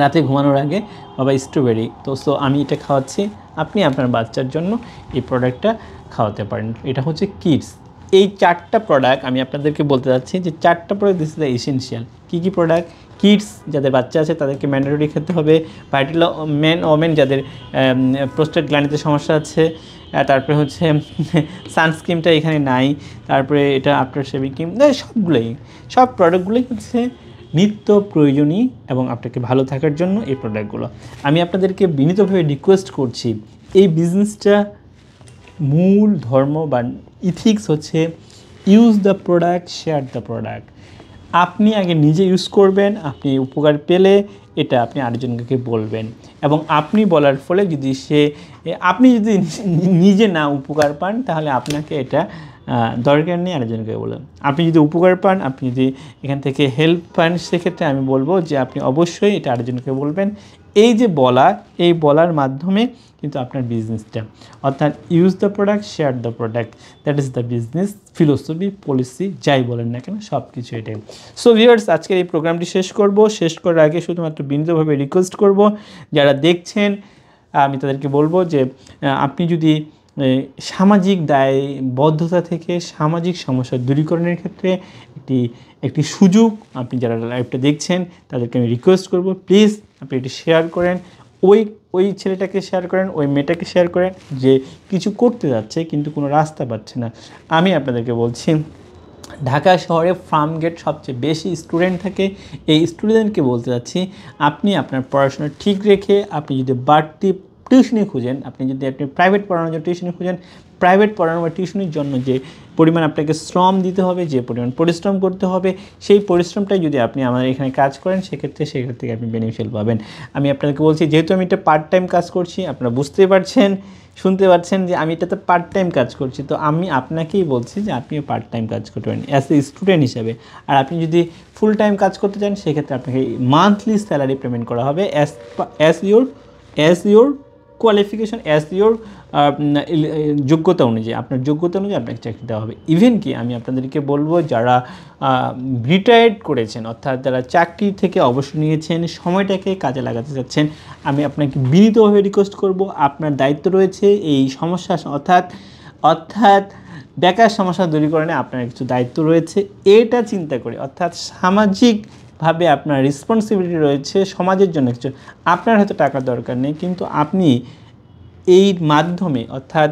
রাতে ঘুমানোর আগে বাবা স্ট্রবেরি, তো সো আমি এটা খাওয়াচ্ছি, আপনি আপনার বাচ্চার জন্য এই প্রোডাক্টটা খাওয়াতে পারেন। এটা হচ্ছে কিডস। এই 4টা প্রোডাক্ট আমি আপনাদেরকে বলতে যাচ্ছি যে 4টা product this is the essential. কী প্রোডাক্ট? কিডস যাদের বাচ্চা আছে তাদেরকে ম্যান্ডেটরি খেতে হবে, ভাইটাল ম্যান ওমেন যাদের প্রোস্টেট গ্ল্যান্ডের সমস্যা আছে, তারপরে হচ্ছে সানস্ক্রিনটা এখানে নাই, তারপরে এটা আফটার শেভিং ক্রিম, সব প্রোডাক্টগুলোই হচ্ছে নিত্য প্রয়োজনীয় এবং আপনাকে ভালো থাকার জন্য এই প্রোডাক্টগুলো। আমি আপনাদেরকে বিনীতভাবে রিকোয়েস্ট করছি, এই বিজনেসটা মূল ধর্ম বা ইথিক্স হচ্ছে use the product, share the product. আপনি আগে নিজে ইউজ করবেন, আপনি উপকার পেলে এটা আপনি আরেকজনকে বলবেন, এবং আপনি বলার ফলে আপনি যদি নিজে না উপকার পান তাহলে আপনাকে এটা দরকার নেই আরেকজনকে বলেন। আপনি যদি উপকার পান, আপনি যদি এখান থেকে হেল্প পান, সেক্ষেত্রে আমি বলবো যে আপনি অবশ্যই এটা আরেকজনকে বলবেন। এই যে এই বলার মাধ্যমে কিন্তু আপনার বিজনেসটা, অর্থাৎ use the product, share the product, that is the business philosophy, policy, যাই বলেন না কেন সব কিছু এটাই। সো ভিউয়ার্স, আজকের এই প্রোগ্রামটি শেষ করার আগে শুধুমাত্র বিনীতভাবে রিকোয়েস্ট করব, যারা দেখছেন আমি তাদেরকে বলবো যে আপনি যদি সামাজিক দায়বদ্ধতা থেকে সামাজিক সমস্যা দূরীকরণের ক্ষেত্রে একটি সুযোগ, আপনি যারা লাইভটা দেখছেন তাদেরকে আমি রিকোয়েস্ট করব, প্লিজ আপনি এটি শেয়ার করেন, ওই ছেলেটাকে শেয়ার করেন, ওই মেয়েটাকে শেয়ার করেন যে কিছু করতে যাচ্ছে কিন্তু কোনো রাস্তা পাচ্ছে না। আমি আপনাদেরকে বলছি, ঢাকা শহরে ফার্মগেট সবচেয়ে বেশি স্টুডেন্ট থাকে। এই স্টুডেন্টকে বলতে যাচ্ছি, আপনি আপনার পড়াশোনা ঠিক রেখে আপনি যদি বাড়তি টিউশনি খুঁজেন, আপনি প্রাইভেট পড়ানোর জন্য টিউশনি খুঁজেন, প্রাইভেট পড়ানো বা টিউশনির জন্য যে পরিমাণ আপনাকে শ্রম দিতে হবে, যে পরিমাণ পরিশ্রম করতে হবে, সেই পরিশ্রমটাই যদি আপনি আমাদের এখানে কাজ করেন, সেক্ষেত্রে থেকে আপনি বেনিফিশিয়াল পাবেন। আমি আপনাদেরকে বলছি, যেহেতু আমি এটা পার্ট টাইম কাজ করছি, আপনারা বুঝতেই পারছেন, শুনতে পাচ্ছেন যে আমি এটাতে পার্ট টাইম কাজ করছি, তো আমি আপনাকেই বলছি যে আপনিও পার্ট টাইম কাজ করতে পারেন অ্যাজ এ স্টুডেন্ট হিসাবে। আর আপনি যদি ফুল টাইম কাজ করতে চান, সেক্ষেত্রে আপনাকে মান্থলি স্যালারি পেমেন্ট করা হবে as your qualification, as your যোগ্যতা অনুযায়ী, আপনার যোগ্যতা অনুযায়ী আপনাকে চাকরি দেওয়া হবে। ইভেন কি আমি আপনাদেরকে বলবো, যারা রিটায়ার্ড করেছেন, অর্থাৎ যারা চাকরি থেকে অবসর নিয়েছেন, সময়টাকে কাজে লাগাতে চাচ্ছেন, আমি আপনাকে বিনীতভাবে রিকোয়েস্ট করব, আপনার দায়িত্ব রয়েছে এই সমস্যা, অর্থাৎ বেকার সমস্যা দূরীকরণে আপনার কিছু দায়িত্ব রয়েছে, এটা চিন্তা করে, অর্থাৎ সামাজিক ভাবে আপনার রেসপন্সিবিলিটি রয়েছে সমাজের জন্য কিছু। আপনার হয়তো টাকার দরকার নেই, কিন্তু আপনি এই মাধ্যমে অর্থাৎ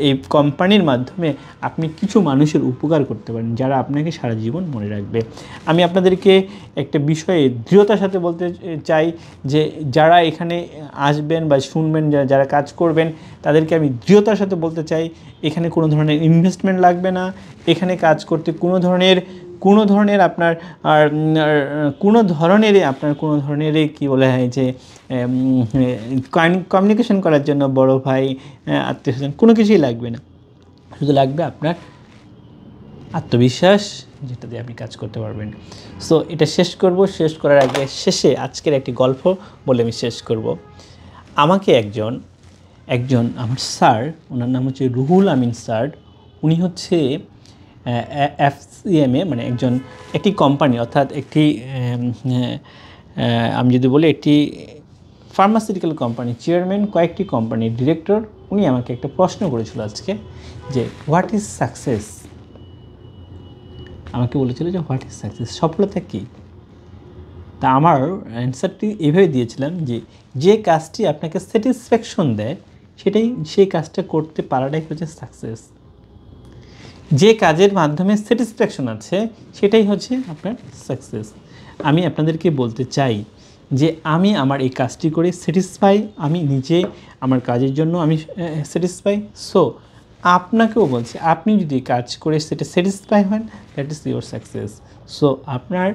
এই কোম্পানির মাধ্যমে আপনি কিছু মানুষের উপকার করতে পারেন, যারা আপনাকে সারা জীবন মনে রাখবে। আমি আপনাদেরকে একটা বিষয়ে দৃঢ়তার সাথে বলতে চাই যে যারা এখানে আসবেন বা শুনবেন, যারা কাজ করবেন, তাদেরকে আমি দৃঢ়তার সাথে বলতে চাই এখানে কোনো ধরনের ইনভেস্টমেন্ট লাগবে না। এখানে কাজ করতে কোনো ধরনের আপনার কোনো ধরনেরই কী বলা হয় যে কমিউনিকেশন করার জন্য বড় ভাই, আত্মীয়স্বজন কোনো কিছুই লাগবে না। শুধু লাগবে আপনার আত্মবিশ্বাস, যেটা দিয়ে আপনি কাজ করতে পারবেন। সো এটা শেষ করার আগে আজকের একটি গল্প বলে আমি শেষ করব। আমাকে একজন আমার স্যার, ওনার নাম হচ্ছে রুহুল আমিন স্যার। উনি হচ্ছে FCMA মানে একটি কোম্পানি, অর্থাৎ আমি যদি বলি একটি ফার্মাসিউটিক্যাল কোম্পানির চেয়ারম্যান, কয়েকটি কোম্পানির ডিরেক্টর। উনি আমাকে একটা প্রশ্ন করেছিল আজকে যে হোয়াট ইজ সাকসেস। আমাকে বলেছিল যে হোয়াট ইজ সাকসেস, সফলতা কী। তা আমার অ্যান্সারটি এইভাবে দিয়েছিলাম যে কাজটি আপনাকে স্যাটিসফ্যাকশন দেয় সেই কাজটা করতে পারাটাই হচ্ছে সাকসেস। যে কাজের মাধ্যমে স্যাটিসফ্যাকশন আছে সেটাই হচ্ছে আপনার সাকসেস। আমি আপনাদেরকে বলতে চাই যে আমি আমার এই কাজটি করে স্যাটিসফাই, আমি নিজে আমার কাজের জন্য আমি স্যাটিসফাই। সো আপনাকেও বলছি, আপনি যদি কাজ করে সেটা স্যাটিসফাই হন, that is your success. So আপনার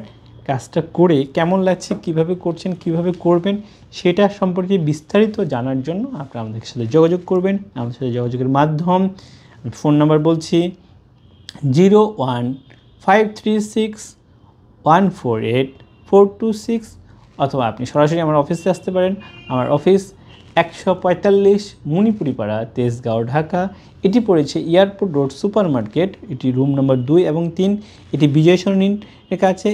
কাজটা করে কেমন লাগছে, কিভাবে করছেন, কিভাবে করবেন, সেটা সম্পর্কে বিস্তারিত জানার জন্য আপনারা আমাদের সাথে যোগাযোগ করবেন। আমাদের সাথে যোগাযোগের মাধ্যম, ফোন নাম্বার বলছি 01536148426, অথবা আপনি সরাসরি আমার অফিসে আসতে পারেন। আমার অফিস 145 মণিপুরিপাড়া, তেজগাঁও, ঢাকা। এটি পড়েছে এয়ারপোর্ট রোড সুপার মার্কেট। এটি রুম নম্বর 2 এবং 3। এটি বিজয় সরণির কাছে।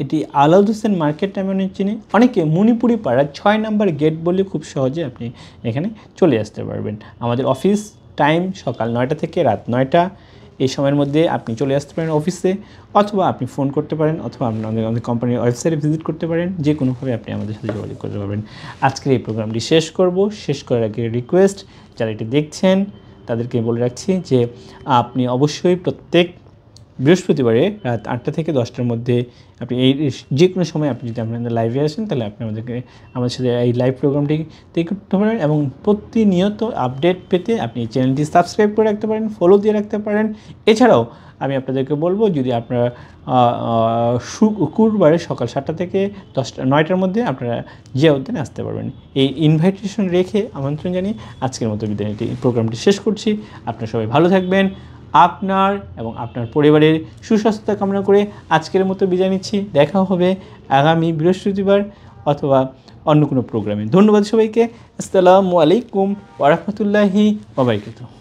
এটি আলাউদ হোসেন মার্কেট নামে চিনি। অনেকে মণিপুরিপাড়া 6 নম্বর গেট বলে খুব সহজে আপনি এখানে চলে আসতে পারবেন। আমাদের অফিস টাইম সকাল 9টা থেকে রাত 9টা। এই সময়ের মধ্যে আপনি চলে আসতে পারেন অফিসে, অথবা আপনি ফোন করতে পারেন, অথবা আমাদের কোম্পানির ওয়েবসাইটে ভিজিট করতে পারেন। যে কোনোভাবে আপনি আমাদের সাথে যোগাযোগ করতে পারবেন। আজকের এই প্রোগ্রামটি শেষ করার আগে রিকোয়েস্ট, যারা এটি দেখছেন তাদেরকে বলে রাখছি যে আপনি অবশ্যই প্রত্যেক বৃহস্পতিবারে রাত 8টা থেকে 10টার মধ্যে আপনি যে কোনো সময় আপনি যদি আপনাদের লাইভে আসেন, তাহলে আপনি আমাদের সাথে এই লাইভ প্রোগ্রামটি দেখতে পারেন। এবং প্রতিনিয়ত আপডেট পেতে আপনি এই চ্যানেলটি সাবস্ক্রাইব করে রাখতে পারেন, ফলো দিয়ে রাখতে পারেন। এছাড়াও আমি আপনাদেরকে বলবো, যদি আপনারা শুক্রবারে সকাল 7টা থেকে 9টার মধ্যে আপনারা জিয়া উদ্যানে আসতে পারবেন। এই ইনভাইটেশন রেখে আমন্ত্রণ জানিয়ে আজকের মতো প্রোগ্রামটি শেষ করছি। আপনারা সবাই ভালো থাকবেন। আপনার এবং আপনার পরিবারের সুস্বাস্থ্য কামনা করে আজকের মতো বিদায় নিচ্ছি। দেখা হবে আগামী বৃহস্পতিবার অথবা অন্য কোনো প্রোগ্রামে। ধন্যবাদ সবাইকে। আসসালামু আলাইকুম ওয়া রাহমাতুল্লাহি ওয়া বারাকাতুহু।